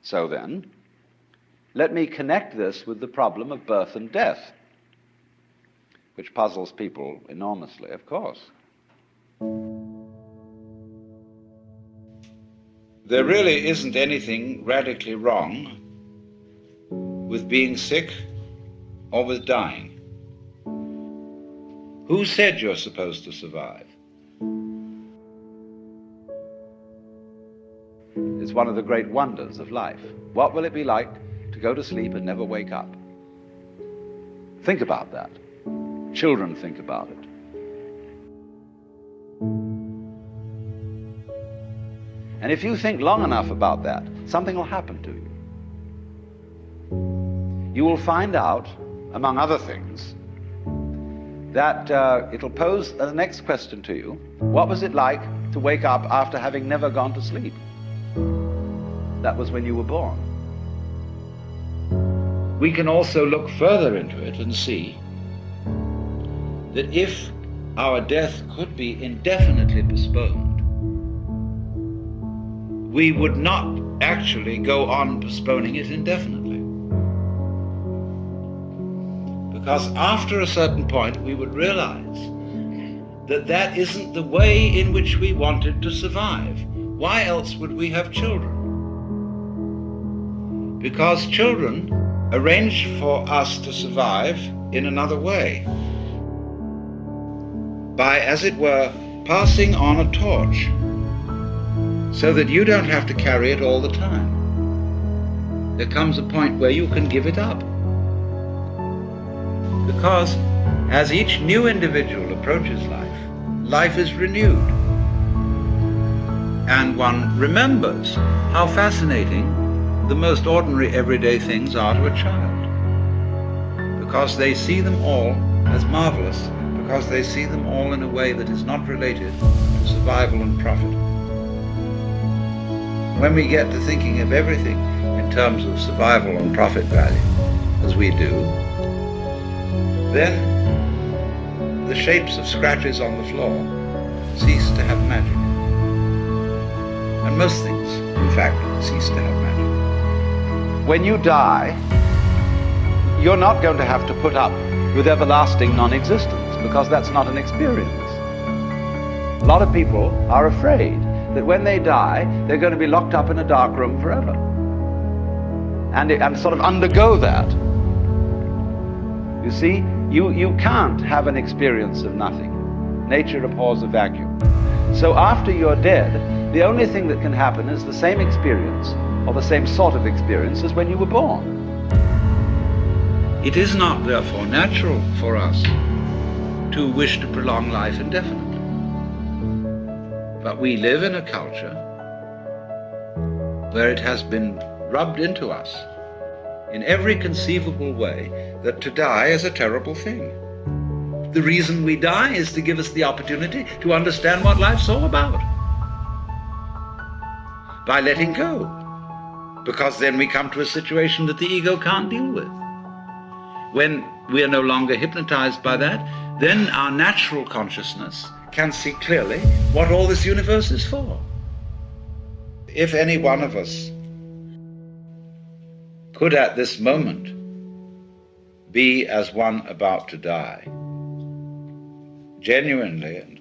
So then, let me connect this with the problem of birth and death, which puzzles people enormously, of course. There really isn't anything radically wrong with being sick or with dying. Who said you're supposed to survive? It's one of the great wonders of life. What will it be like to go to sleep and never wake up? Think about that. Children think about it. And if you think long enough about that, something will happen to you. You will find out, among other things, that it'll pose the next question to you: what was it like to wake up after having never gone to sleep? That was when you were born. We can also look further into it and see that if our death could be indefinitely postponed, we would not actually go on postponing it indefinitely. Because after a certain point, we would realize that that isn't the way in which we wanted to survive. Why else would we have children? Because children arrange for us to survive in another way, by, as it were, passing on a torch, so that you don't have to carry it all the time. There comes a point where you can give it up. Because as each new individual approaches life, life is renewed. And one remembers how fascinating the most ordinary everyday things are to a child. Because they see them all as marvelous, because they see them all in a way that is not related to survival and profit. When we get to thinking of everything in terms of survival and profit value, as we do, then the shapes of scratches on the floor cease to have magic. And most things, in fact, cease to have magic. When you die, you're not going to have to put up with everlasting non-existence, because that's not an experience. A lot of people are afraid that when they die, they're going to be locked up in a dark room forever, and sort of undergo that. You see, you can't have an experience of nothing. Nature abhors a vacuum. So after you're dead, the only thing that can happen is the same experience, or the same sort of experience, as when you were born. It is not, therefore, natural for us to wish to prolong life indefinitely. But we live in a culture where it has been rubbed into us in every conceivable way that to die is a terrible thing. The reason we die is to give us the opportunity to understand what life's all about, by letting go, because then we come to a situation that the ego can't deal with. When we are no longer hypnotized by that, then our natural consciousness can see clearly what all this universe is for. If any one of us could at this moment be as one about to die, genuinely and